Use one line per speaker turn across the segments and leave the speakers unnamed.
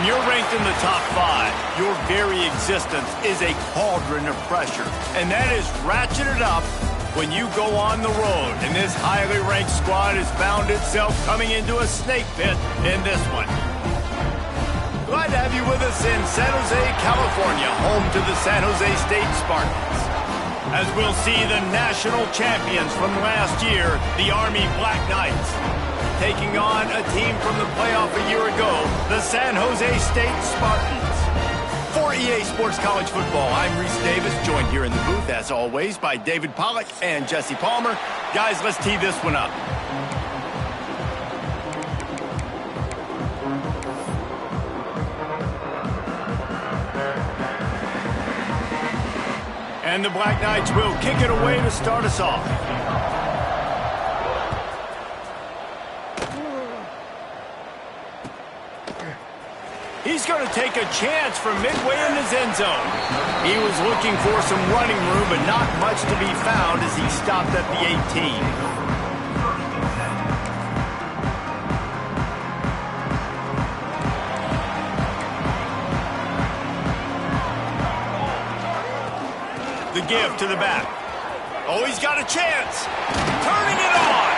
When you're ranked in the top 5, your very existence is a cauldron of pressure. And that is ratcheted up when you go on the road. And this highly ranked squad has found itself coming into a snake pit in this one. Glad to have you with us in San Jose, California, home to the San Jose State Spartans. As we'll see the national champions from last year, the Army Black Knights, taking on a team from the playoff a year ago, the San Jose State Spartans. For EA Sports College Football, I'm Reese Davis, joined here in the booth, as always, by David Pollack and Jesse Palmer. Guys, let's tee this one up. And the Black Knights will kick it away to start us off. He's going to take a chance from midway in his end zone. He was looking for some running room, but not much to be found as he stopped at the 18. The give to the back. Oh, he's got a chance. Turning it on.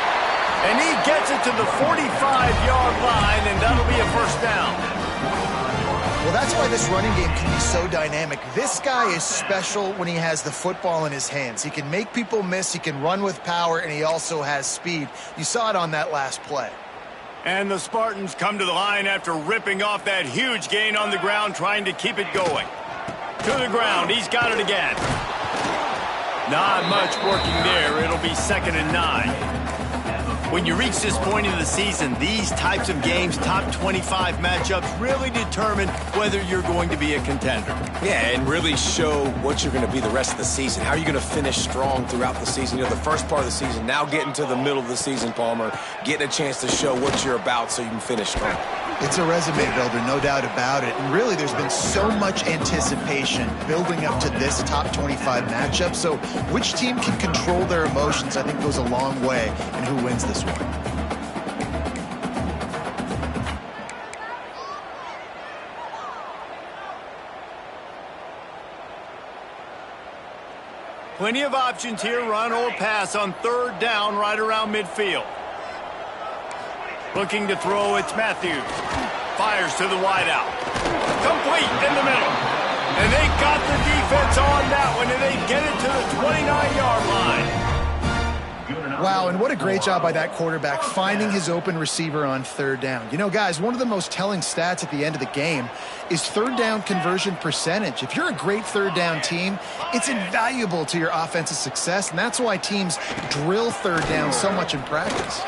And he gets it to the 45-yard line, and that'll be a first down.
Well, that's why this running game can be so dynamic. This guy is special when he has the football in his hands. He can make people miss, he can run with power, and he also has speed. You saw it on that last play.
And the Spartans come to the line after ripping off that huge gain on the ground, trying to keep it going. To the ground, he's got it again. Not much working there. It'll be 2nd and 9. When you reach this point in the season, these types of games, top 25 matchups, really determine whether you're going to be a contender.
Yeah, and really show what you're going to be the rest of the season. How are you going to finish strong throughout the season? You know, the first part of the season, now getting to the middle of the season, Palmer, getting a chance to show what you're about so you can finish strong.
It's a resume builder, no doubt about it. And really, there's been so much anticipation building up to this top 25 matchup. So which team can control their emotions, I think, goes a long way in who wins this one.
Plenty of options here, run or pass on 3rd down right around midfield. Looking to throw, it's Matthews. Fires to the wideout. Complete in the middle. And they got the defense on that one, and they get it to the 29-yard line.
Wow, and what a great job by that quarterback finding his open receiver on 3rd down. You know, guys, one of the most telling stats at the end of the game is 3rd down conversion percentage. If you're a great 3rd down team, it's invaluable to your offensive success, and that's why teams drill 3rd down so much in practice.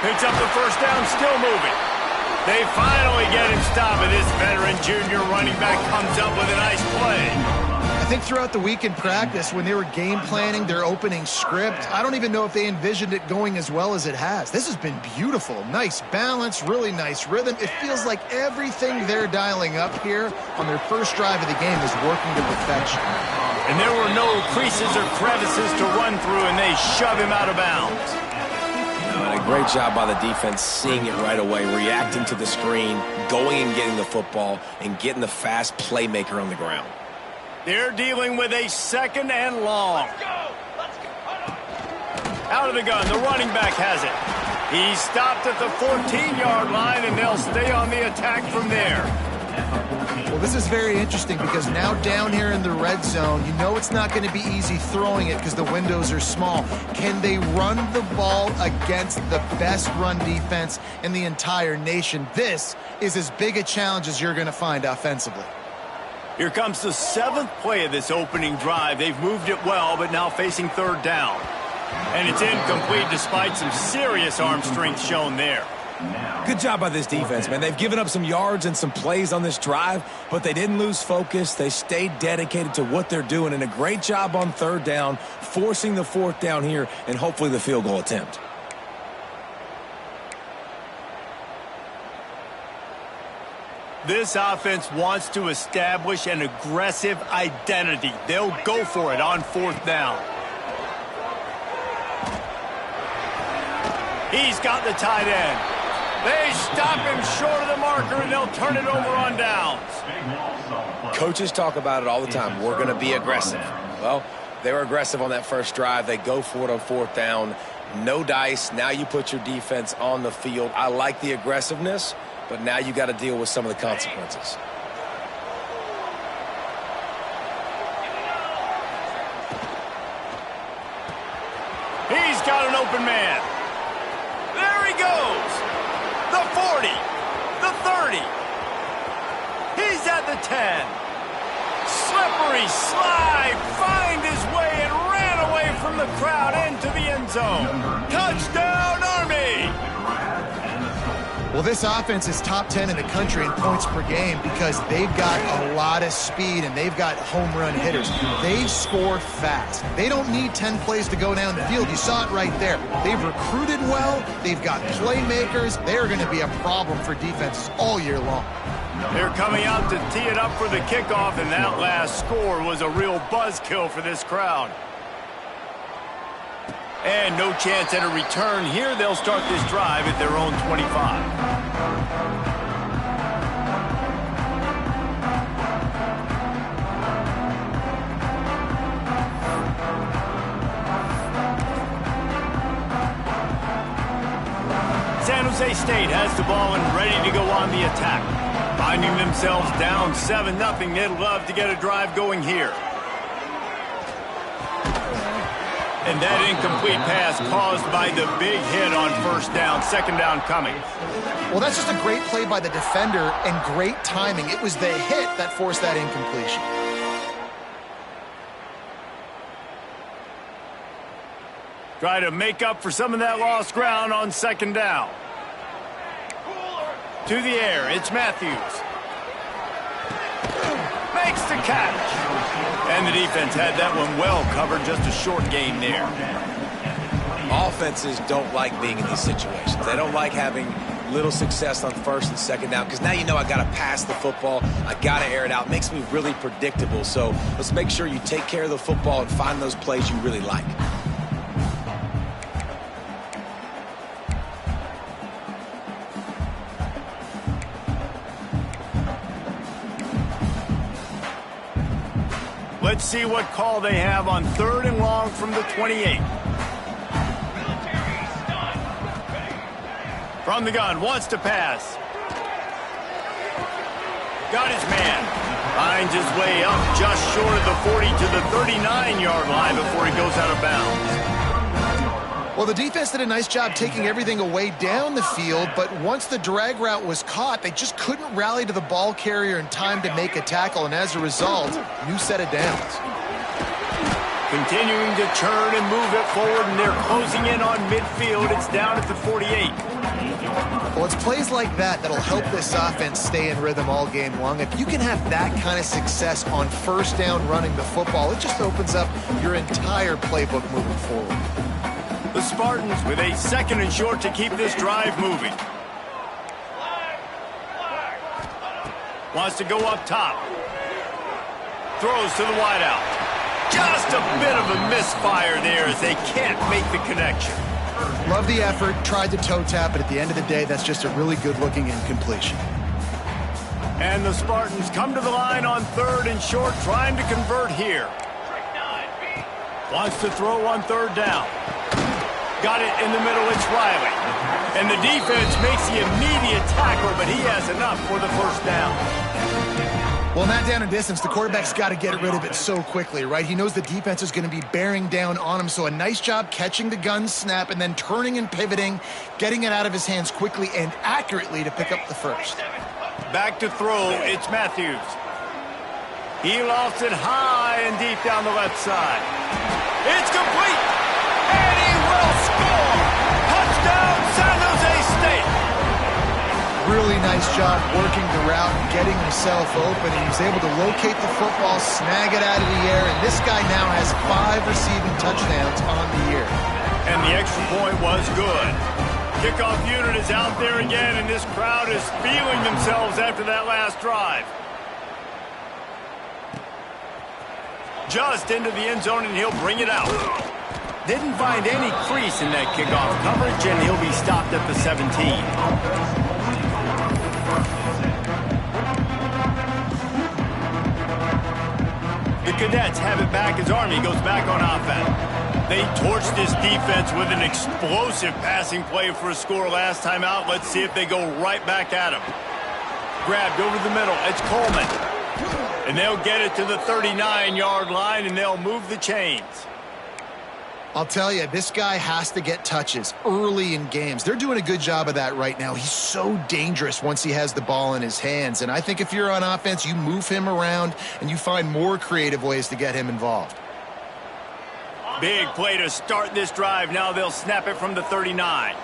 Picks up the first down, still moving. They finally get him stopped, and this veteran junior running back comes up with a nice play.
I think throughout the week in practice, when they were game planning their opening script, I don't even know if they envisioned it going as well as it has. This has been beautiful. Nice balance, really nice rhythm. It feels like everything they're dialing up here on their first drive of the game is working to perfection.
And there were no creases or crevices to run through, and they shove him out of bounds.
And a great job by the defense seeing it right away, reacting to the screen, going and getting the football, and getting the fast playmaker on the ground.
They're dealing with a 2nd and long. Out of the gun, the running back has it. He's stopped at the 14-yard line, and they'll stay on the attack from there.
Well, this is very interesting because now down here in the red zone, you know it's not going to be easy throwing it because the windows are small. Can they run the ball against the best run defense in the entire nation? This is as big a challenge as you're going to find offensively.
Here comes the 7th play of this opening drive. They've moved it well, but now facing 3rd down. And it's incomplete despite some serious arm strength shown there.
Good job by this defense, man. They've given up some yards and some plays on this drive, but they didn't lose focus. They stayed dedicated to what they're doing, and a great job on 3rd down, forcing the 4th down here, and hopefully the field goal attempt.
This offense wants to establish an aggressive identity. They'll go for it on 4th down. He's got the tight end. They stop him short of the marker, and they'll turn it over on downs.
Coaches talk about it all the time. We're going to be aggressive. Well, they were aggressive on that first drive. They go for it on fourth down. No dice. Now you put your defense on the field. I like the aggressiveness, but now you got to deal with some of the consequences.
He's got an open man. There he goes. The 40. The 30. He's at the 10. Slippery slide. Find his way and ran away from the crowd into the end zone. Touchdown, Army.
Well, this offense is top 10 in the country in points per game because they've got a lot of speed and they've got home run hitters. They score fast. They don't need 10 plays to go down the field. You saw it right there. They've recruited well. They've got playmakers. They're going to be a problem for defenses all year long.
They're coming out to tee it up for the kickoff, and that last score was a real buzzkill for this crowd. And no chance at a return here. They'll start this drive at their own 25. San Jose State has the ball and ready to go on the attack. Finding themselves down 7-0, they'd love to get a drive going here. And that incomplete pass caused by the big hit on first down, second down coming.
Well, that's just a great play by the defender and great timing. It was the hit that forced that incompletion.
Try to make up for some of that lost ground on second down. To the air, it's Matthews. Makes the catch. And the defense had that one well covered, just a short gain there.
Offenses don't like being in these situations. They don't like having little success on first and second down because now you know I got to pass the football. I got to air it out. It makes me really predictable. So let's make sure you take care of the football and find those plays you really like.
Let's see what call they have on third and long from the 28. From the gun, wants to pass. Got his man. Finds his way up just short of the 40 to the 39-yard line before he goes out of bounds.
Well, the defense did a nice job taking everything away down the field, but once the drag route was caught, they just couldn't rally to the ball carrier in time to make a tackle, and as a result, new set of downs.
Continuing to turn and move it forward, and they're closing in on midfield. It's down at the 48.
Well, it's plays like that that'll help this offense stay in rhythm all game long. If you can have that kind of success on first down running the football, it just opens up your entire playbook moving forward.
The Spartans with a second and short to keep this drive moving. Wants to go up top. Throws to the wideout. Just a bit of a misfire there as they can't make the connection.
Love the effort, tried to toe tap, but at the end of the day, that's just a really good-looking incompletion.
And the Spartans come to the line on third and short, trying to convert here. Wants to throw on third down. Got it in the middle, it's Riley. And the defense makes the immediate tackle, but he has enough for the first down.
Well, in that down and distance, the quarterback's got to get rid of it so quickly, right? He knows the defense is going to be bearing down on him, so a nice job catching the gun snap and then turning and pivoting, getting it out of his hands quickly and accurately to pick up the first.
Back to throw, it's Matthews. He lofts it high and deep down the left side. It's complete, and he will score! Touchdown, San Jose State!
Really nice job working the route and getting himself open, and he was able to locate the football, snag it out of the air, and this guy now has 5 receiving touchdowns on the year.
And the extra point was good. Kickoff unit is out there again, and this crowd is feeling themselves after that last drive. Just into the end zone, and he'll bring it out. Didn't find any crease in that kickoff coverage, and he'll be stopped at the 17. The Cadets have it back as Army goes back on offense. They torched this defense with an explosive passing play for a score last time out. Let's see if they go right back at him. Grabbed over the middle. It's Coleman. And they'll get it to the 39-yard line, and they'll move the chains.
I'll tell you, this guy has to get touches early in games. They're doing a good job of that right now. He's so dangerous once he has the ball in his hands. And I think if you're on offense, you move him around and you find more creative ways to get him involved.
Big play to start this drive. Now they'll snap it from the 39.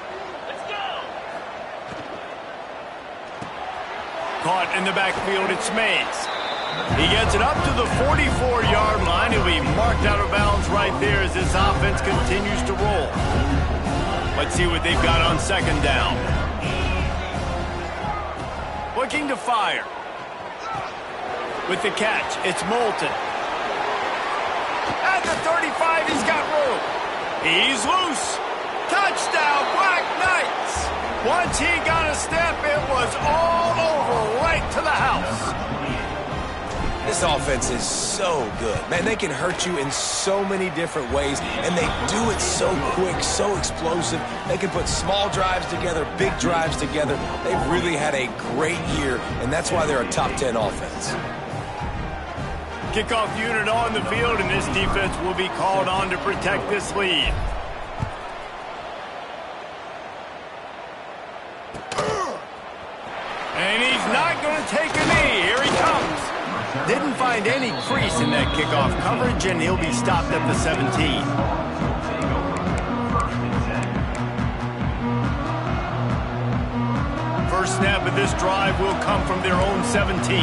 Caught in the backfield, it's Mays. He gets it up to the 44-yard line. He'll be marked out of bounds right there as this offense continues to roll. Let's see what they've got on second down. Looking to fire. With the catch, it's Moulton. At the 35, he's got room. He's loose. Touchdown, Black Knights. Once he got a step, it was all over right to the house.
This offense is so good. Man, they can hurt you in so many different ways, and they do it so quick, so explosive. They can put small drives together, big drives together. They've really had a great year, and that's why they're a top 10 offense.
Kickoff unit on the field, and this defense will be called on to protect this lead. And he's not going to take a knee. Here he comes. Didn't find any crease in that kickoff coverage, and he'll be stopped at the 17. First snap of this drive will come from their own 17.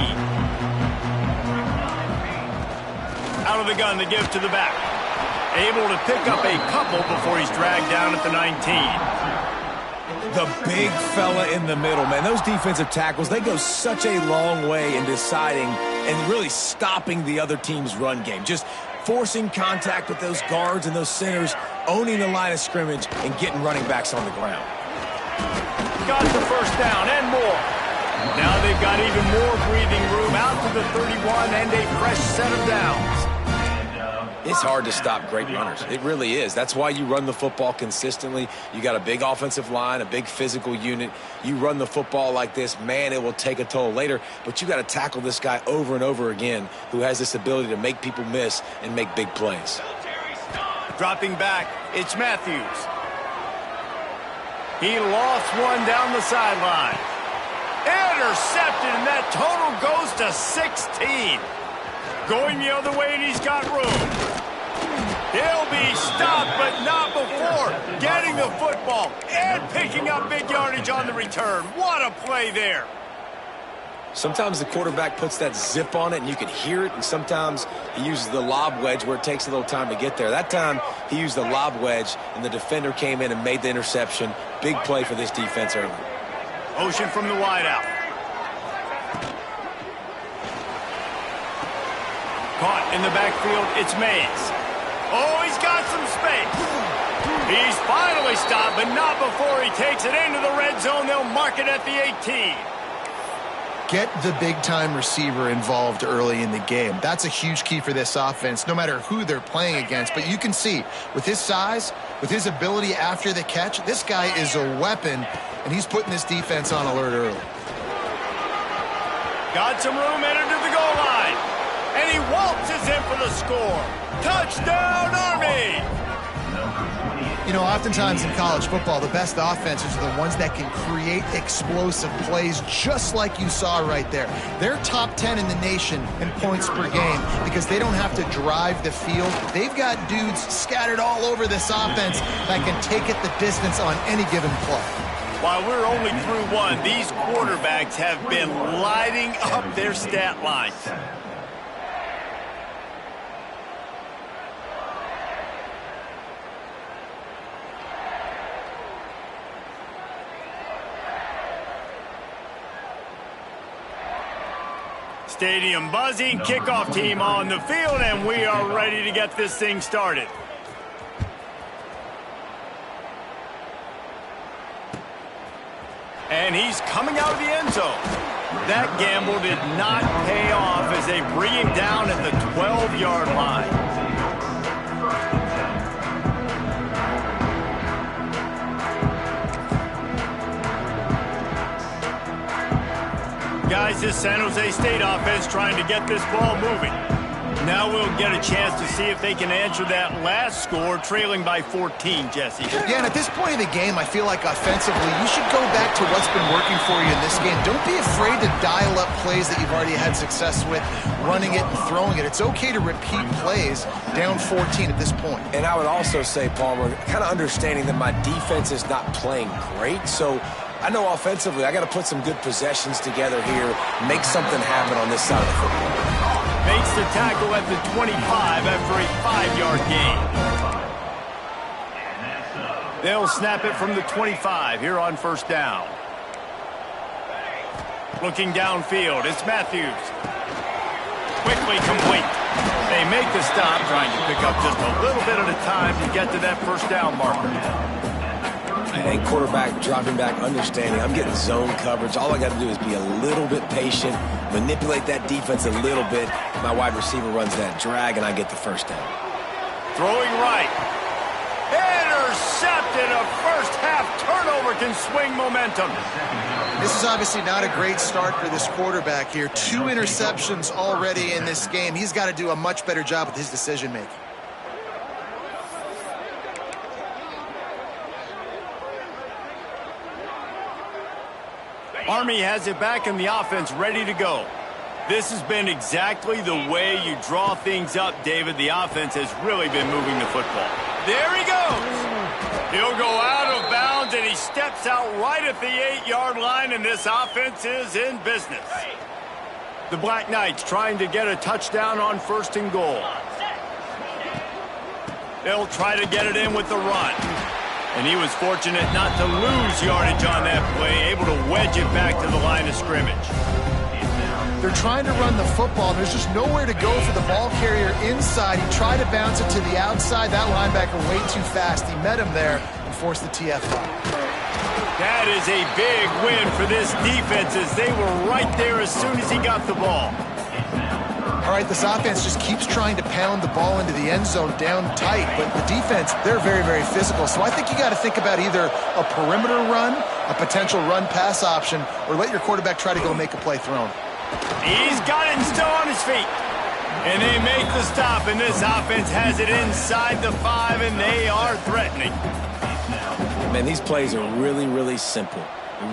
Out of the gun, the give to the back. Able to pick up a couple before he's dragged down at the 19.
The big fella in the middle, man. Those defensive tackles, they go such a long way in deciding and really stopping the other team's run game. Just forcing contact with those guards and those centers, owning the line of scrimmage, and getting running backs on the ground.
Got the first down and more. Now they've got even more breathing room out to the 31 and a fresh set of downs.
It's hard to stop great runners. It really is. That's why you run the football consistently. You got a big offensive line, a big physical unit. You run the football like this, man, it will take a toll later. But you got to tackle this guy over and over again who has this ability to make people miss and make big plays.
Dropping back, it's Matthews. He lost one down the sideline. Intercepted, and that total goes to 16. Going the other way, and he's got room. He'll be stopped, but not before getting the football and picking up big yardage on the return. What a play there.
Sometimes the quarterback puts that zip on it, and you can hear it, and sometimes he uses the lob wedge where it takes a little time to get there. That time, he used the lob wedge, and the defender came in and made the interception. Big play for this defense early.
Motion from the wideout. Caught in the backfield, it's Mays. Oh, he's got some space. He's finally stopped, but not before he takes it into the red zone. They'll mark it at the 18.
Get the big-time receiver involved early in the game. That's a huge key for this offense, no matter who they're playing against. But you can see, with his size, with his ability after the catch, this guy is a weapon, and he's putting this defense on alert early.
Got some room, entered to the goal line. And he waltzes in for the score. Touchdown, Army!
You know, oftentimes in college football, the best offenses are the ones that can create explosive plays just like you saw right there. They're top 10 in the nation in points per game because they don't have to drive the field. They've got dudes scattered all over this offense that can take it the distance on any given play.
While we're only through one, these quarterbacks have been lighting up their stat lines. Stadium buzzing, kickoff team on the field, and we are ready to get this thing started. And he's coming out of the end zone. That gamble did not pay off as they bring him down at the 12-yard line. Guys, this San Jose State offense trying to get this ball moving. Now we'll get a chance to see if they can answer that last score, trailing by 14, Jesse.
Yeah, and at this point in the game, I feel like offensively, you should go back to what's been working for you in this game. Don't be afraid to dial up plays that you've already had success with, running it and throwing it. It's okay to repeat plays down 14 at this point.
And I would also say, Palmer, kind of understanding that my defense is not playing great, so I know offensively I got to put some good possessions together here, make something happen on this side of the football.
Makes the tackle at the 25 after a 5-yard gain. They'll snap it from the 25 here on first down. Looking downfield, it's Matthews. Quickly complete. They make the stop, trying to pick up just a little bit at a time to get to that first down marker.
And quarterback dropping back, understanding I'm getting zone coverage. All I got to do is be a little bit patient, manipulate that defense a little bit. My wide receiver runs that drag, and I get the first down.
Throwing right. Intercepted. A first-half turnover can swing momentum.
This is obviously not a great start for this quarterback here. 2 interceptions already in this game. He's got to do a much better job with his decision-making.
Army has it back in the offense, ready to go. This has been exactly the way you draw things up, David. The offense has really been moving the football. There he goes. He'll go out of bounds, and he steps out right at the 8-yard line, and this offense is in business. The Black Knights trying to get a touchdown on first and goal. They'll try to get it in with the run. And he was fortunate not to lose yardage on that play, able to wedge it back to the line of scrimmage.
They're trying to run the football. There's just nowhere to go for the ball carrier inside. He tried to bounce it to the outside. That linebacker way too fast. He met him there and forced the TFI.
That is a big win for this defense as they were right there as soon as he got the ball.
All right, this offense just keeps trying to pound the ball into the end zone down tight, but the defense, they're very, very physical. So I think you got to think about either a perimeter run, a potential run-pass option, or let your quarterback try to go make a play thrown.
He's got it and still on his feet. And they make the stop, and this offense has it inside the 5, and they are threatening.
Man, these plays are really, really simple.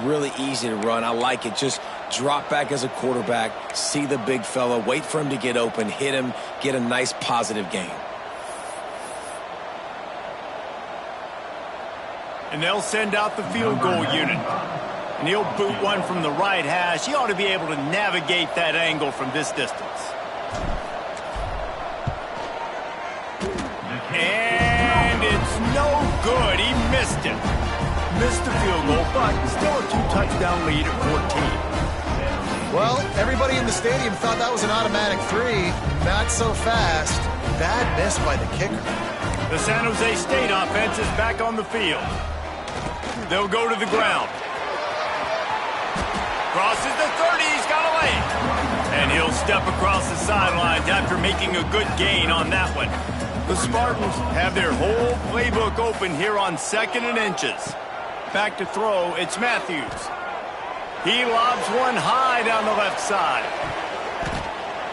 Really easy to run. I like it. Just drop back as a quarterback, see the big fella, wait for him to get open, hit him, get a nice positive gain.
And they'll send out the field goal unit. And he'll boot one from the right hash. He ought to be able to navigate that angle from this distance. And it's no good. He missed it. Missed the field goal, but still a 2-touchdown lead at 14.
Well, everybody in the stadium thought that was an automatic 3. Not so fast. Bad miss by the kicker.
The San Jose State offense is back on the field. They'll go to the ground. Crosses the 30, he's got a lane. And he'll step across the sidelines after making a good gain on that one. The Spartans have their whole playbook open here on 2nd and inches. Back to throw, it's Matthews. He lobs one high down the left side.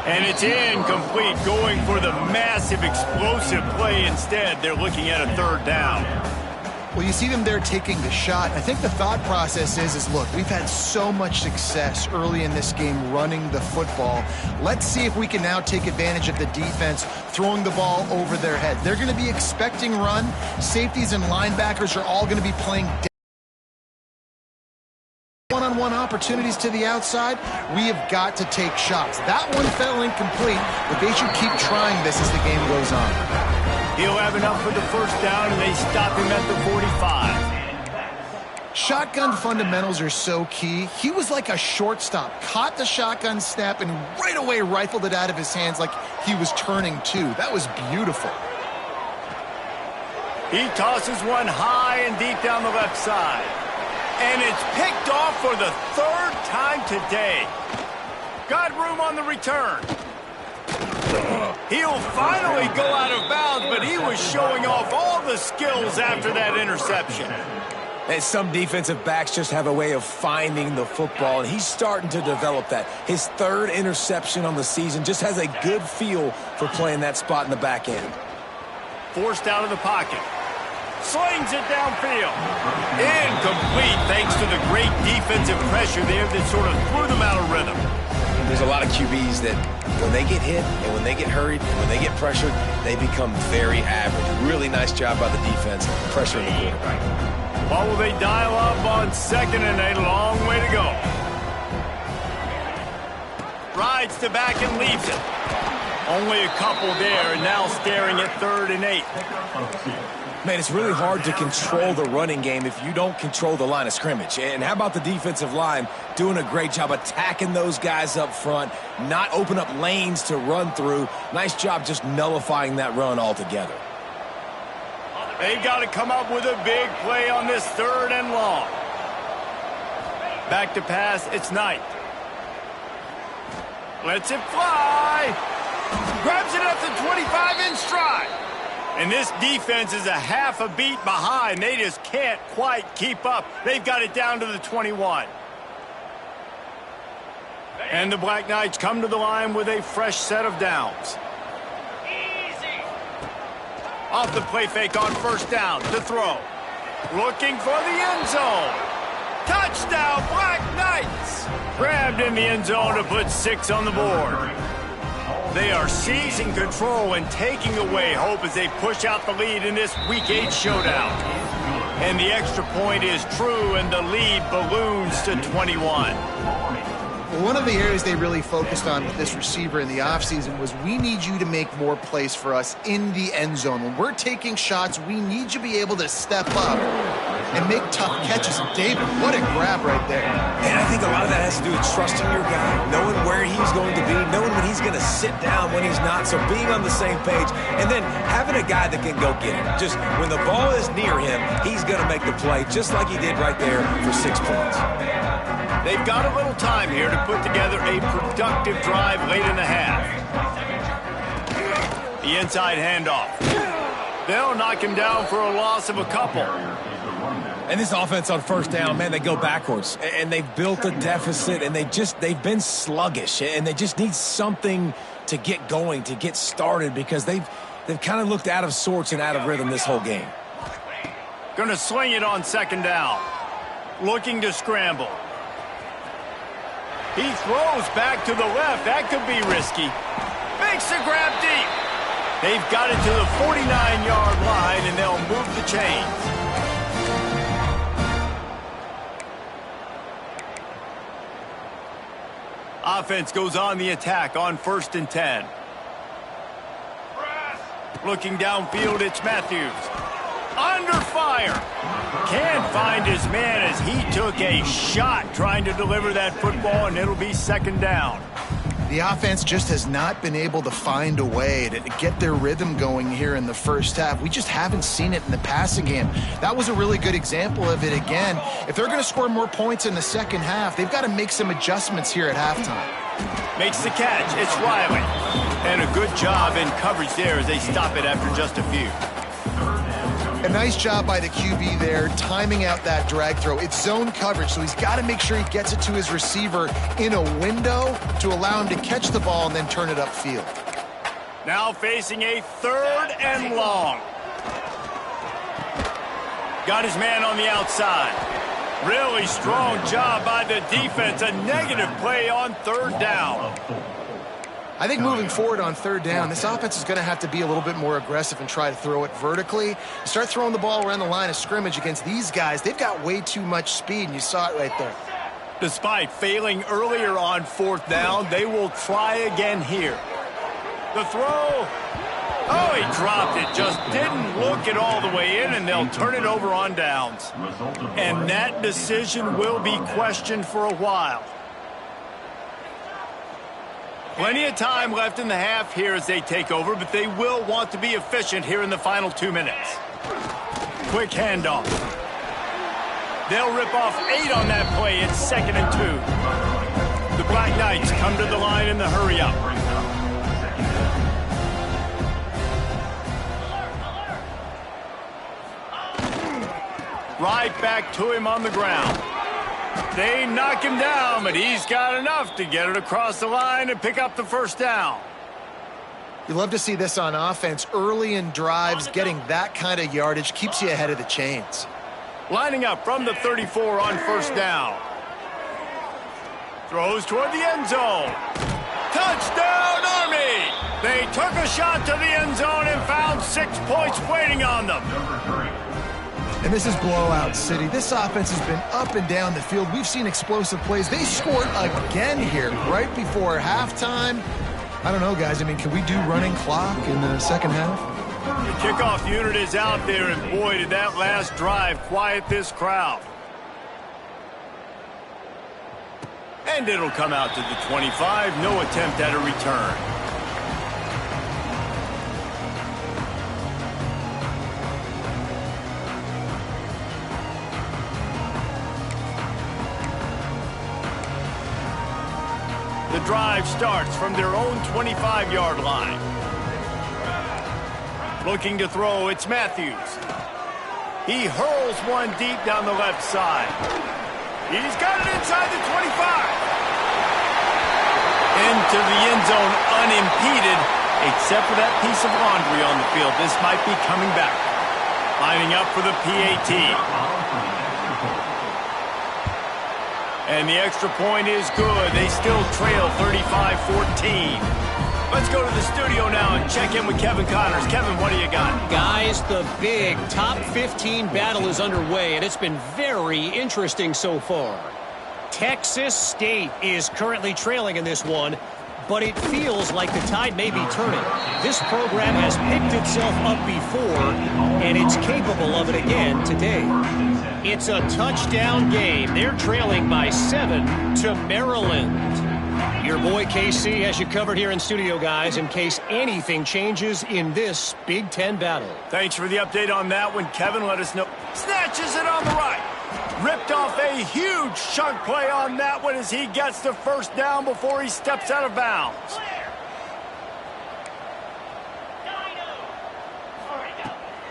And it's incomplete, going for the massive explosive play instead. They're looking at a 3rd down.
Well, you see them there taking the shot. I think the thought process is look, we've had so much success early in this game running the football. Let's see if we can now take advantage of the defense throwing the ball over their head. They're going to be expecting run. Safeties and linebackers are all going to be playing one-on-one opportunities to the outside. We have got to take shots. That one fell incomplete, but they should keep trying this as the game goes on.
He'll have enough for the first down, and they stop him at the 45.
Shotgun fundamentals are so key. He was like a shortstop, caught the shotgun snap, and right away rifled it out of his hands like he was turning too. That was beautiful.
He tosses one high and deep down the left side. And it's picked off for the third time today. Got room on the return. He'll finally go out of bounds, but he was showing off all the skills after that interception.
And some defensive backs just have a way of finding the football, and he's starting to develop that. His third interception on the season, just has a good feel for playing that spot in the back end.
Forced out of the pocket. Slings it downfield. Incomplete thanks to the great defensive pressure there that sort of threw them out of rhythm.
There's a lot of QBs that when they get hit and when they get hurried, when they get pressured, they become very average. Really nice job by the defense pressuring the quarterback.
What will they dial up on second and a long way to go? Rides to back and leaves it. Only a couple there, and now staring at 3rd and 8.
Man, it's really hard to control the running game if you don't control the line of scrimmage. And how about the defensive line doing a great job attacking those guys up front, not open up lanes to run through. Nice job just nullifying that run altogether.
They've got to come up with a big play on this 3rd and long. Back to pass, it's Knight. Lets it fly. Grabs it at the 25 in stride. And this defense is a half a beat behind. They just can't quite keep up. They've got it down to the 21. And the Black Knights come to the line with a fresh set of downs. Off the play fake on 1st down to throw. Looking for the end zone. Touchdown, Black Knights! Grabbed in the end zone to put 6 on the board. They are seizing control and taking away hope as they push out the lead in this Week 8 showdown. And the extra point is true, and the lead balloons to 21.
Well, one of the areas they really focused on with this receiver in the offseason was we need you to make more plays for us in the end zone. When we're taking shots, we need you to be able to step up and make tough catches. And David, what a grab right there.
And I think a lot of that has to do with trusting your guy, knowing where he's going to be, knowing when he's going to sit down, when he's not, so being on the same page, and then having a guy that can go get it. Just when the ball is near him, he's going to make the play, just like he did right there for 6 points.
They've got a little time here to put together a productive drive late in the half. The inside handoff. They'll knock him down for a loss of a couple.
And this offense on 1st down, man, they go backwards. And they've built a deficit, and they've been sluggish. And they just need something to get going, to get started, because they've kind of looked out of sorts and out of rhythm this whole game.
Gonna swing it on 2nd down. Looking to scramble. He throws back to the left. That could be risky. Makes the grab deep. They've got it to the 49-yard line, and they'll move the chains. Offense goes on the attack on 1st and 10. Looking downfield, it's Matthews. Under fire. Can't find his man as he took a shot trying to deliver that football, and it'll be 2nd down.
The offense just has not been able to find a way to get their rhythm going here in the 1st half. We just haven't seen it in the passing game. That was a really good example of it again. If they're going to score more points in the 2nd half, they've got to make some adjustments here at halftime.
Makes the catch. It's Riley. And a good job in coverage there as they stop it after just a few.
A nice job by the QB there, timing out that drag throw. It's zone coverage, so he's got to make sure he gets it to his receiver in a window to allow him to catch the ball and then turn it upfield.
Now facing a 3rd and long. Got his man on the outside. Really strong job by the defense. A negative play on 3rd down.
I think moving forward on 3rd down, this offense is going to have to be a little bit more aggressive and try to throw it vertically. Start throwing the ball around the line of scrimmage against these guys. They've got way too much speed, and you saw it right there.
Despite failing earlier on 4th down, they will try again here. The throw. Oh, he dropped it. Just didn't look it all the way in, and they'll turn it over on downs. And that decision will be questioned for a while. Plenty of time left in the half here as they take over, but they will want to be efficient here in the final 2 minutes. Quick handoff. They'll rip off 8 on that play. It's 2nd and 2. The Black Knights come to the line in the hurry-up. Right back to him on the ground. They knock him down, but he's got enough to get it across the line and pick up the first down.
You love to see this on offense. Early in drives, getting that kind of yardage keeps you ahead of the chains.
Lining up from the 34 on first down. Throws toward the end zone. Touchdown, Army! They took a shot to the end zone and found 6 points waiting on them.
And this is blowout city. This offense has been up and down the field. We've seen explosive plays. They scored again here right before halftime. I don't know, guys. I mean, can we do running clock in the second half?
The kickoff unit is out there, and boy, did that last drive quiet this crowd. And it'll come out to the 25. No attempt at a return. The drive starts from their own 25-yard line. Looking to throw, it's Matthews. He hurls one deep down the left side. He's got it inside the 25. Into the end zone unimpeded, except for that piece of laundry on the field. This might be coming back. Lining up for the PAT. And the extra point is good. They still trail 35-14. Let's go to the studio now and check in with Kevin Connors. Kevin, what do you got?
Guys, the big top 15 battle is underway, and it's been very interesting so far. Texas State is currently trailing in this one, but it feels like the tide may be turning. This program has picked itself up before, and it's capable of it again today. It's a touchdown game. They're trailing by 7 to Maryland. Your boy KC has you covered here in studio, guys, in case anything changes in this Big Ten battle.
Thanks for the update on that one, Kevin. Let us know. Snatches it on the right. Ripped off a huge chunk play on that one as he gets the first down before he steps out of bounds.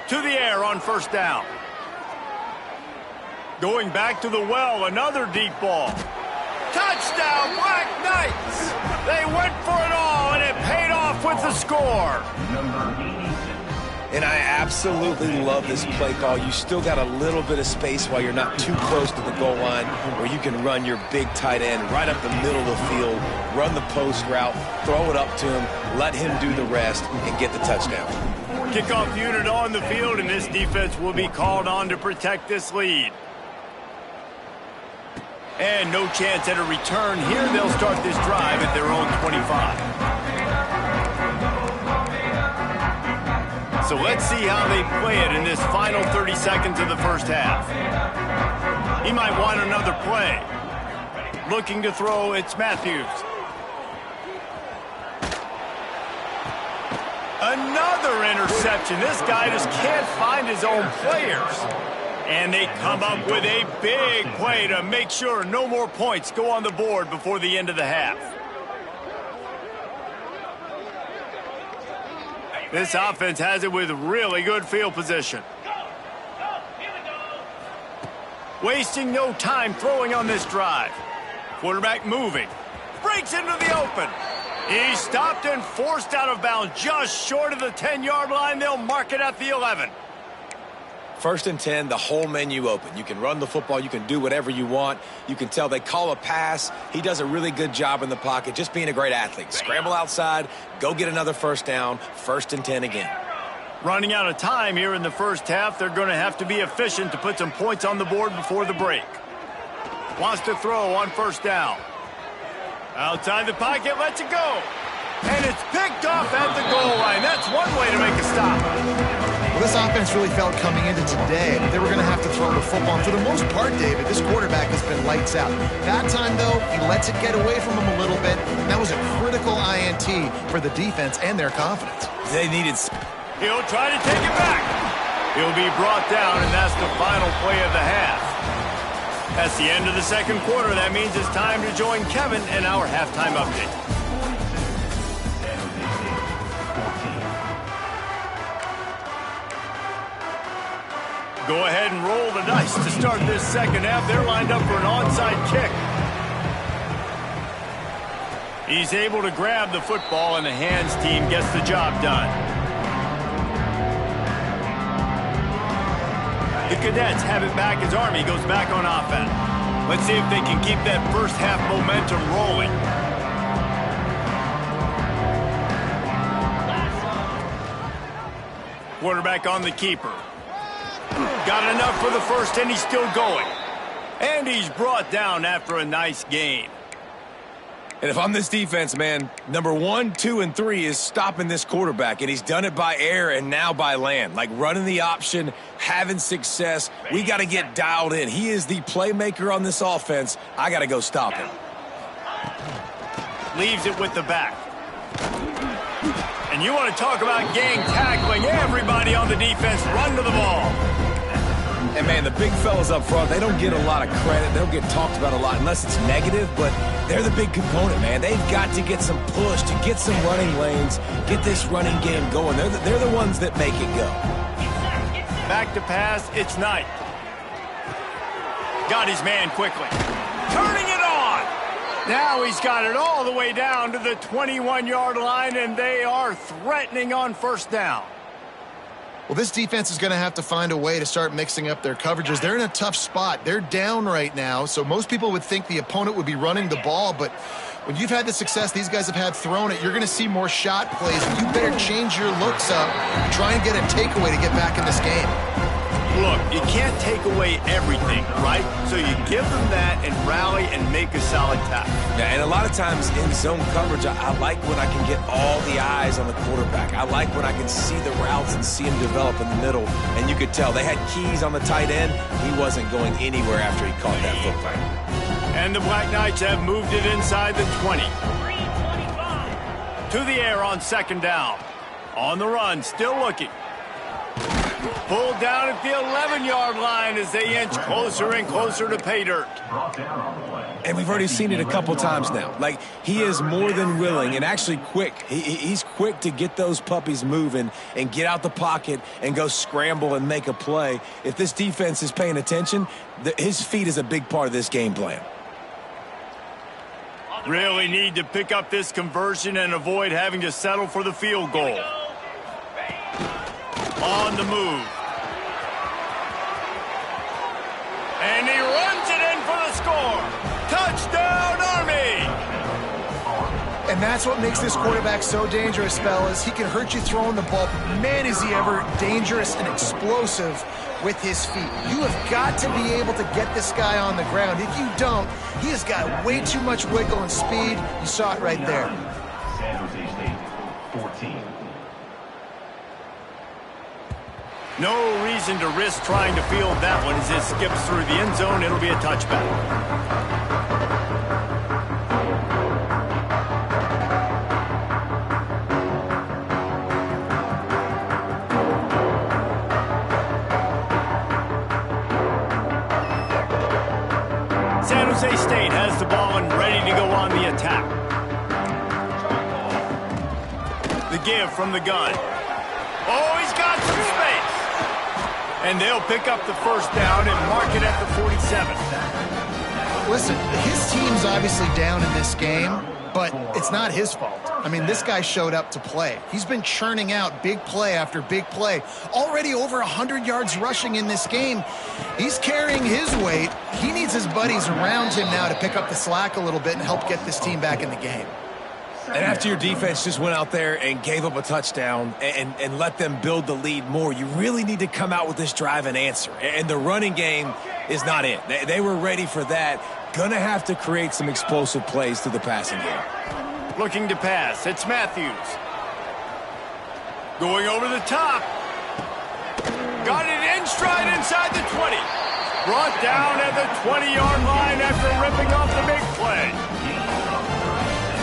To the air on first down. Going back to the well, another deep ball. Touchdown, Black Knights! They went for it all, and it paid off with the score.
And I absolutely love this play call. You still got a little bit of space while you're not too close to the goal line where you can run your big tight end right up the middle of the field, run the post route, throw it up to him, let him do the rest, and get the touchdown.
Kickoff unit on the field, and this defense will be called on to protect this lead. And no chance at a return here. They'll start this drive at their own 25. So let's see how they play it in this final 30 seconds of the first half. He might want another play. Looking to throw, it's Matthews. Another interception. This guy just can't find his own players. And they come up with a big play to make sure no more points go on the board before the end of the half. This offense has it with really good field position. Wasting no time throwing on this drive. Quarterback moving. Breaks into the open. He stopped and forced out of bounds just short of the 10-yard line. They'll mark it at the 11.
1st and 10, the whole menu open. You can run the football. You can do whatever you want. You can tell they call a pass. He does a really good job in the pocket, just being a great athlete. Scramble outside, go get another first down, 1st and 10 again.
Running out of time here in the first half. They're going to have to be efficient to put some points on the board before the break. Wants to throw on first down. Outside the pocket, lets it go. And it's picked off at the goal line. That's one way to make a stop.
Well, this offense really felt coming into today they were going to have to throw the football. And for the most part, David, this quarterback has been lights out. That time, though, he lets it get away from him a little bit. And that was a critical INT for the defense and their confidence.
They needed...
He'll try to take it back. He'll be brought down, and that's the final play of the half. That's the end of the second quarter. That means it's time to join Kevin in our halftime update. Go ahead and roll the dice to start this second half. They're lined up for an onside kick. He's able to grab the football, and the hands team gets the job done. The Cadets have it back as Army goes back on offense. Let's see if they can keep that first half momentum rolling. Quarterback on the keeper. Got enough for the first, and he's still going. And he's brought down after a nice gain.
And if I'm this defense, man, number 1, 2, and 3 is stopping this quarterback, and he's done it by air and now by land. Like running the option, having success. We got to get dialed in. He is the playmaker on this offense. I got to go stop him.
Leaves it with the back. And you want to talk about gang tackling. Everybody on the defense run to the ball.
And, man, the big fellas up front, they don't get a lot of credit. They don't get talked about a lot unless it's negative, but they're the big component, man. They've got to get some push, to get some running lanes, get this running game going. They're the ones that make it go.
Back to pass, it's Knight. Got his man quickly. Turning it on. Now he's got it all the way down to the 21-yard line, and they are threatening on first down.
Well, this defense is going to have to find a way to start mixing up their coverages. They're in a tough spot. They're down right now, so most people would think the opponent would be running the ball, but when you've had the success these guys have had throwing it, you're going to see more shot plays. You better change your looks up and try and get a takeaway to get back in this game.
Look, you can't take away everything, right? So you give them that and rally and make a solid tackle.
Yeah, and a lot of times in zone coverage, I like when I can get all the eyes on the quarterback. I like when I can see the routes and see him develop in the middle. And you could tell they had keys on the tight end. He wasn't going anywhere after he caught that football.
And the Black Knights have moved it inside the 20. To the air on second down. On the run, still looking. Pulled down at the 11-yard line as they inch closer and closer to pay dirt.
And we've already seen it a couple times now. Like, he is more than willing and actually quick. He's quick to get those puppies moving and get out the pocket and go scramble and make a play. If this defense is paying attention, his feet is a big part of this game plan.
Really need to pick up this conversion and avoid having to settle for the field goal. On the move. And he runs it in for the score. Touchdown, Army!
And that's what makes this quarterback so dangerous, fellas. He can hurt you throwing the ball. Man, is he ever dangerous and explosive with his feet. You have got to be able to get this guy on the ground. If you don't, he has got way too much wiggle and speed. You saw it right there.
San Jose State, 14.
No reason to risk trying to field that one as it skips through the end zone. It'll be a touchback. San Jose State has the ball and ready to go on the attack. The give from the gun. Oh, he's got some space. And they'll pick up the first down and mark it at the 47.
Listen, his team's obviously down in this game, but it's not his fault. I mean, this guy showed up to play. He's been churning out big play after big play. Already over 100 yards rushing in this game. He's carrying his weight. He needs his buddies around him now to pick up the slack a little bit and help get this team back in the game.
And after your defense just went out there and gave up a touchdown and let them build the lead more, you really need to come out with this drive and answer. And the running game is not it. They were ready for that. Gonna have to create some explosive plays through the passing game.
Looking to pass. It's Matthews. Going over the top. Got it in stride inside the 20. Brought down at the 20-yard line after ripping off the big play.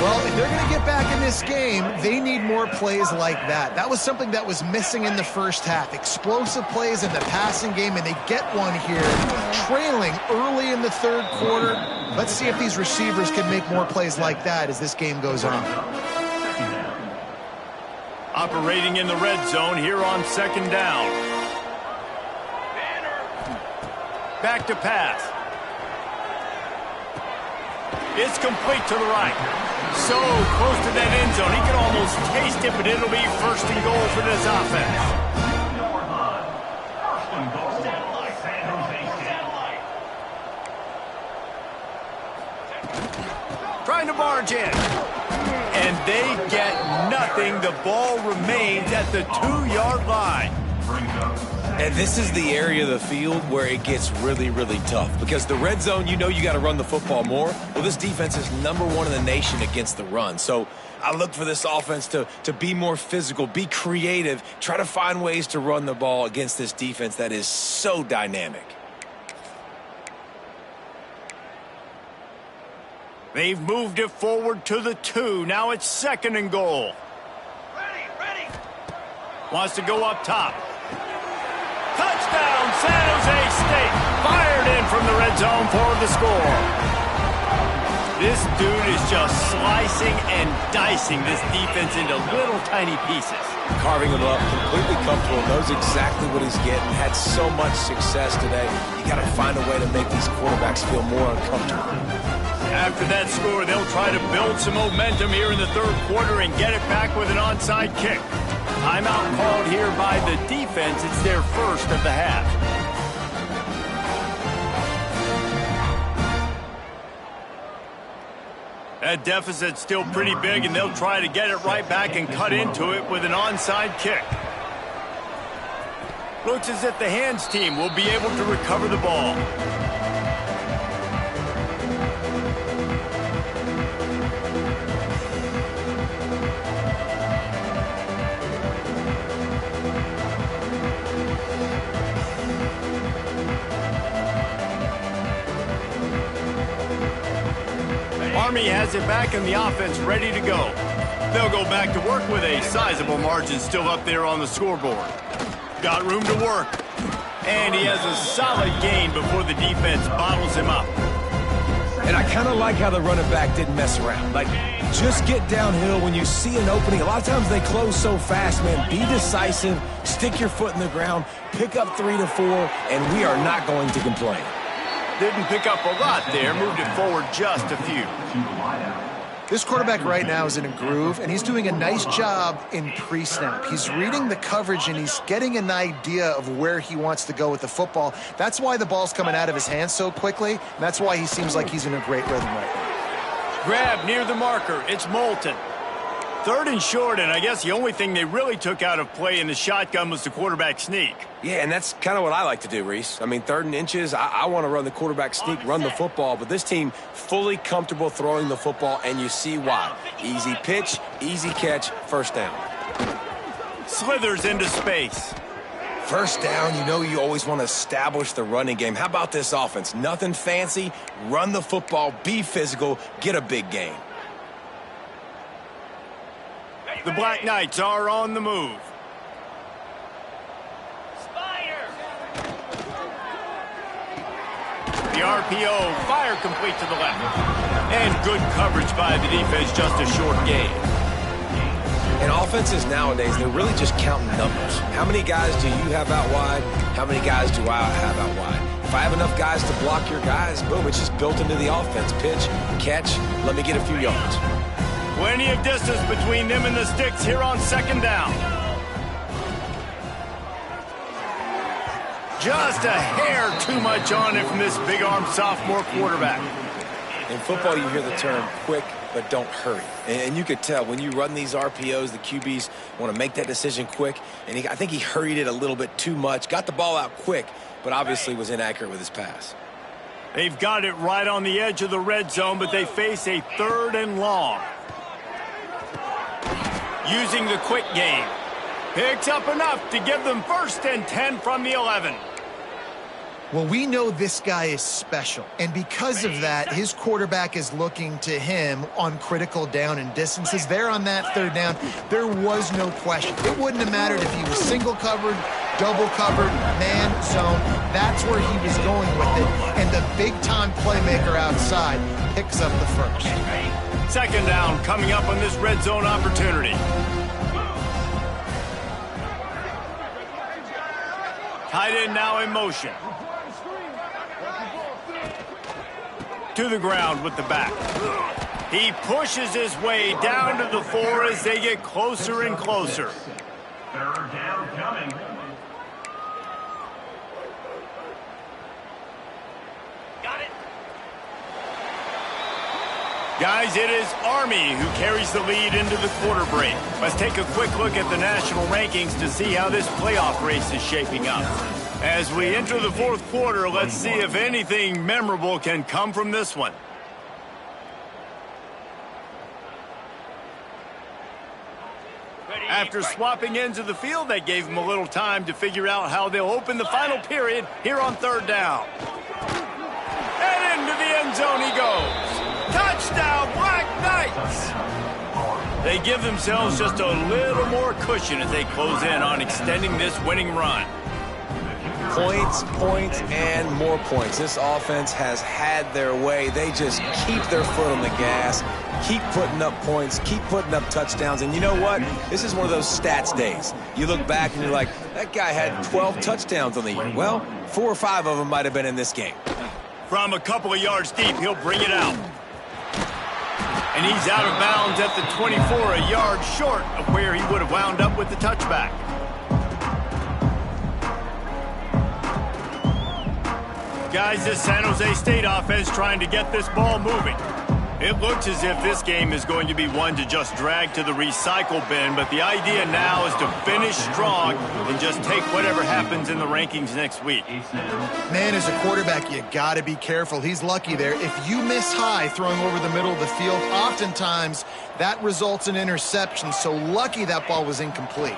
Well, if they're going to get back in this game, they need more plays like that. That was something that was missing in the first half. Explosive plays in the passing game, and they get one here, trailing early in the third quarter. Let's see if these receivers can make more plays like that as this game goes on.
Operating in the red zone here on second down. Back to pass. It's complete to the right. So close to that end zone. He can almost taste it, but it'll be first and goal for this offense. Trying to barge in. And they get nothing. The ball remains at the 2-yard line.
And this is the area of the field where it gets really, really tough. Because the red zone, you know you got to run the football more. Well, this defense is #1 in the nation against the run. So I look for this offense to be more physical, be creative, try to find ways to run the ball against this defense that is so dynamic.
They've moved it forward to the 2. Now it's second and goal. Ready. Wants to go up top. Touchdown, San Jose State. Fired in from the red zone for the score. This dude is just slicing and dicing this defense into little tiny pieces.
Carving him up, completely comfortable, knows exactly what he's getting, had so much success today. You got to find a way to make these quarterbacks feel more uncomfortable.
After that score, they'll try to build some momentum here in the third quarter and get it back with an onside kick. Timeout called here by the defense. It's their first of the half. That deficit's still pretty big, and they'll try to get it right back and cut into it with an onside kick. Looks as if the hands team will be able to recover the ball. Army has it back in the offense, ready to go. They'll go back to work with a sizable margin still up there on the scoreboard. Got room to work. And he has a solid gain before the defense bottles him up.
And I kind of like how the running back didn't mess around. Like, just get downhill when you see an opening. A lot of times they close so fast, man. Be decisive, stick your foot in the ground, pick up 3 to 4, and we are not going to complain.
Didn't pick up a lot there, moved it forward just a few.
This quarterback right now is in a groove, and he's doing a nice job in pre-snap. He's reading the coverage, and he's getting an idea of where he wants to go with the football. That's why the ball's coming out of his hands so quickly, and that's why he seems like he's in a great rhythm right now.
Grab near the marker. It's Moulton. Third and short, and I guess the only thing they really took out of play in the shotgun was the quarterback sneak.
Yeah, and that's kind of what I like to do, Reese. I mean, 3rd and inches, I want to run the quarterback sneak, run the football, but this team fully comfortable throwing the football, and you see why. Easy pitch, easy catch, first down.
Slithers into space.
First down, you know you always want to establish the running game. How about this offense? Nothing fancy, run the football, be physical, get a big gain.
The Black Knights are on the move. The RPO, fire complete to the left. And good coverage by the defense, just a short gain.
And offenses nowadays, they're really just counting numbers. How many guys do you have out wide? How many guys do I have out wide? If I have enough guys to block your guys, boom, it's just built into the offense. Pitch, catch, let me get a few yards.
Plenty of distance between them and the sticks here on second down. Just a hair too much on it from this big-armed sophomore quarterback.
In football, you hear the term quick, but don't hurry. And you could tell when you run these RPOs, the QBs want to make that decision quick. And I think he hurried it a little bit too much. Got the ball out quick, but obviously was inaccurate with his pass.
They've got it right on the edge of the red zone, but they face a 3rd and long. Using the quick game. Picks up enough to give them 1st and 10 from the 11.
Well, we know this guy is special, and because of that, his quarterback is looking to him on critical down and distances. There on that third down, there was no question. It wouldn't have mattered if he was single covered, double covered, man, zone. That's where he was going with it, and the big-time playmaker outside picks up the first.
Second down coming up on this red zone opportunity. Tight end now in motion. To the ground with the back. He pushes his way down to the 4 as they get closer and closer.
Third down coming.
Got it. Guys, it is Army who carries the lead into the quarter break. Let's take a quick look at the national rankings to see how this playoff race is shaping up. As we enter the fourth quarter, let's see if anything memorable can come from this one. After swapping ends of the field, that gave them a little time to figure out how they'll open the final period here on third down. And into the end zone he goes. Touchdown, Black Knights! They give themselves just a little more cushion as they close in on extending this winning run.
Points, points, and more points. This offense has had their way. They just keep their foot on the gas, keep putting up points, keep putting up touchdowns. And you know what? This is one of those stats days. You look back and you're like, that guy had 12 touchdowns on the year. Well, 4 or 5 of them might have been in this game.
From a couple of yards deep, he'll bring it out. And he's out of bounds at the 24, a yard short of where he would have wound up with the touchback. Guys, this San Jose State offense trying to get this ball moving. It looks as if this game is going to be one to just drag to the recycle bin, but the idea now is to finish strong and just take whatever happens in the rankings next week.
Man, as a quarterback, you got to be careful. He's lucky there. If you miss high throwing over the middle of the field, oftentimes that results in interception, so lucky that ball was incomplete.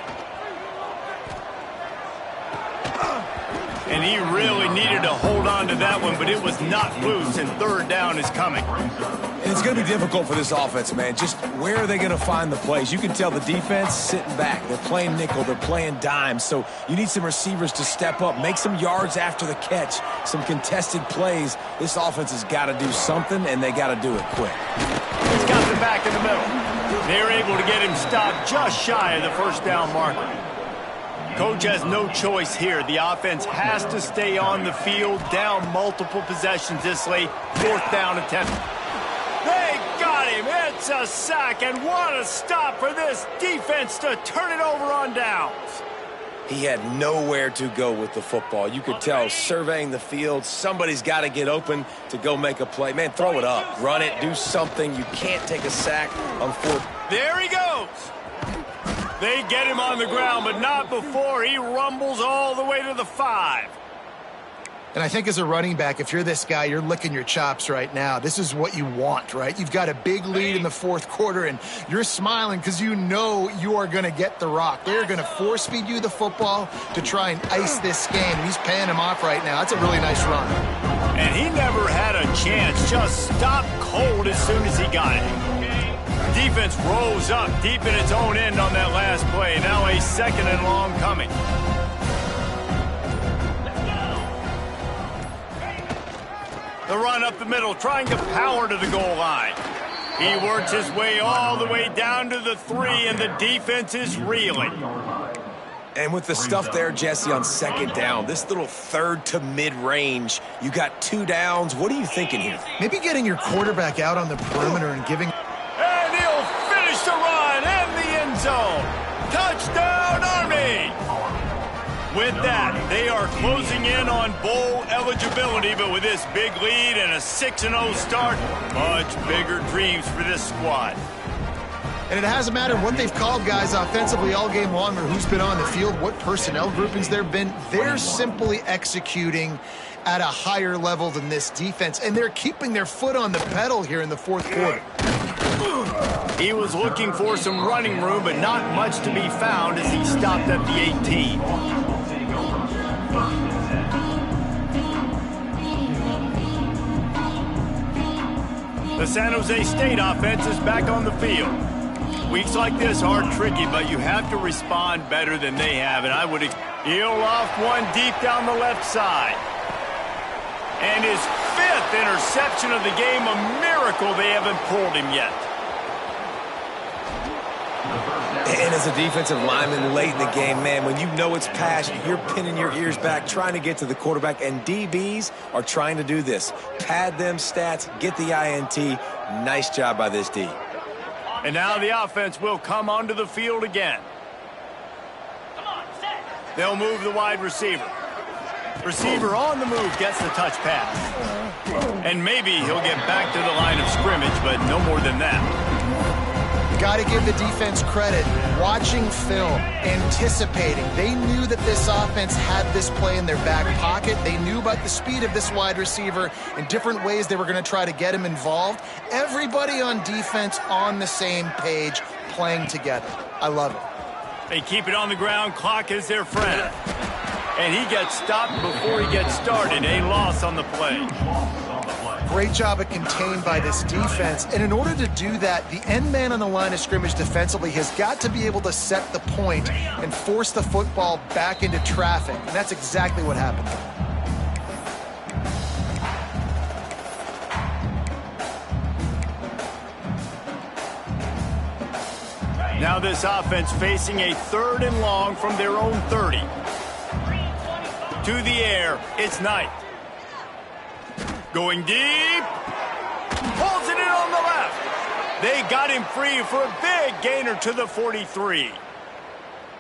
And he really needed to hold on to that one, but it was not loose, and third down is coming.
And it's going to be difficult for this offense, man. Just where are they going to find the plays? You can tell the defense sitting back. They're playing nickel. They're playing dime. So you need some receivers to step up, make some yards after the catch, some contested plays. This offense has got to do something, and they got to do it quick.
He's got the back in the middle. They're able to get him stopped just shy of the first down marker. Coach has no choice here. The offense has to stay on the field, down multiple possessions this late. Fourth down attempt. They got him. It's a sack, and what a stop for this defense to turn it over on downs.
He had nowhere to go with the football. You could tell surveying the field, somebody's got to get open to go make a play. Man, throw it up, run it, do something. You can't take a sack on fourth.
There he goes. They get him on the ground, but not before he rumbles all the way to the 5.
And I think as a running back, if you're this guy, you're licking your chops right now. This is what you want, right? You've got a big lead in the fourth quarter, and you're smiling because you know you are going to get the rock. They're going to force feed you the football to try and ice this game. He's paying him off right now. That's a really nice run.
And he never had a chance. Just stopped cold as soon as he got it. Defense rolls up deep in its own end on that last play. Now a second and long coming. The run up the middle, trying to power to the goal line. He works his way all the way down to the 3, and the defense is reeling.
And with the stuff there, Jesse, on second down, this little third to mid-range, you got 2 downs. What are you thinking here?
Maybe getting your quarterback out on the perimeter and giving...
And he'll finish the run in the end zone. Touchdown, Army! With that, they are closing in on bowl eligibility, but with this big lead and a 6-0 start, much bigger dreams for this squad.
And it hasn't mattered what they've called guys offensively all game long or who's been on the field, what personnel groupings there have been. They're simply executing at a higher level than this defense, and they're keeping their foot on the pedal here in the fourth quarter.
He was looking for some running room, but not much to be found as he stopped at the 18. The San Jose State offense is back on the field. Weeks like this are tricky, but you have to respond better than they have, and I would he'll off one deep down the left side. And his 5th interception of the game, a miracle they haven't pulled him yet.
And as a defensive lineman late in the game, man, when you know it's passion, you're pinning your ears back, trying to get to the quarterback, and DBs are trying to do this. Pad them stats, get the INT. Nice job by this D.
And now the offense will come onto the field again. They'll move the wide receiver. Receiver on the move gets the touch pass. And maybe he'll get back to the line of scrimmage, but no more than that.
Got to give the defense credit. Watching film, anticipating. They knew that this offense had this play in their back pocket. They knew about the speed of this wide receiver and different ways they were going to try to get him involved. Everybody on defense on the same page, playing together. I love it.
They keep it on the ground. Clock is their friend. And he gets stopped before he gets started. A loss on the play.
Great job at contained by this defense. And in order to do that, the end man on the line of scrimmage defensively has got to be able to set the point and force the football back into traffic. And that's exactly what happened.
Now this offense facing a 3rd and long from their own 30. To the air, it's Knight. Going deep. Pulls it in on the left. They got him free for a big gainer to the 43.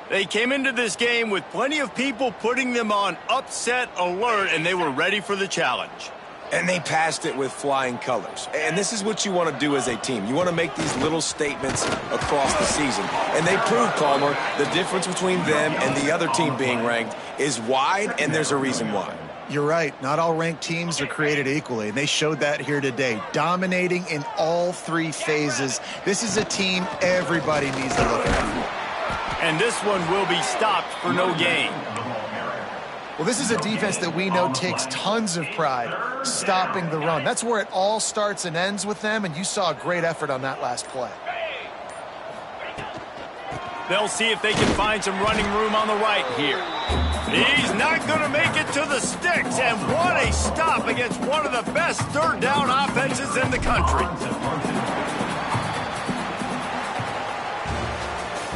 They came into this game with plenty of people putting them on upset alert, and they were ready for the challenge.
And they passed it with flying colors. And this is what you want to do as a team. You want to make these little statements across the season. And they proved, Palmer, the difference between them and the other team being ranked is wide, and there's a reason why.
You're right. Not all ranked teams are created equally, and they showed that here today, dominating in all 3 phases. This is a team everybody needs to look at.
And this one will be stopped for no gain.
Well, this is a defense that we know takes tons of pride stopping the run. That's where it all starts and ends with them, and you saw a great effort on that last play.
They'll see if they can find some running room on the right here. He's not going to make it to the sticks, and what a stop against one of the best 3rd down offenses in the country.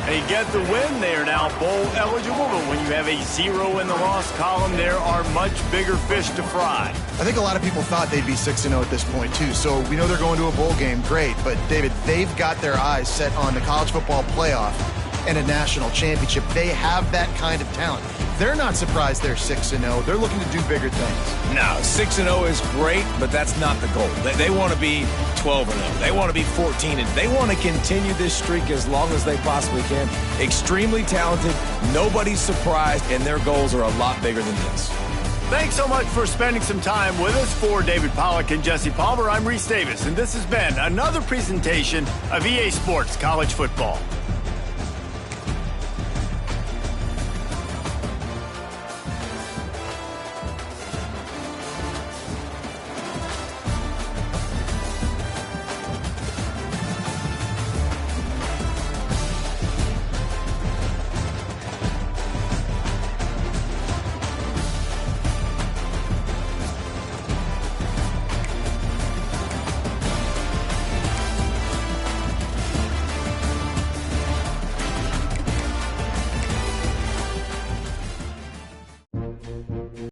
They get the win. They are now bowl eligible, but when you have a 0 in the loss column, there are much bigger fish to fry.
I think a lot of people thought they'd be 6-0 at this point, too. So we know they're going to a bowl game. Great. But, David, they've got their eyes set on the college football playoff and a national championship. They have that kind of talent. They're not surprised they're 6-0. They're looking to do bigger things.
No, 6-0 is great, but that's not the goal. They want to be 12-0. They want to be 14-0. They want to continue this streak as long as they possibly can. Extremely talented. Nobody's surprised, and their goals are a lot bigger than this.
Thanks so much for spending some time with us. For David Pollack and Jesse Palmer, I'm Reese Davis, and this has been another presentation of EA Sports College Football.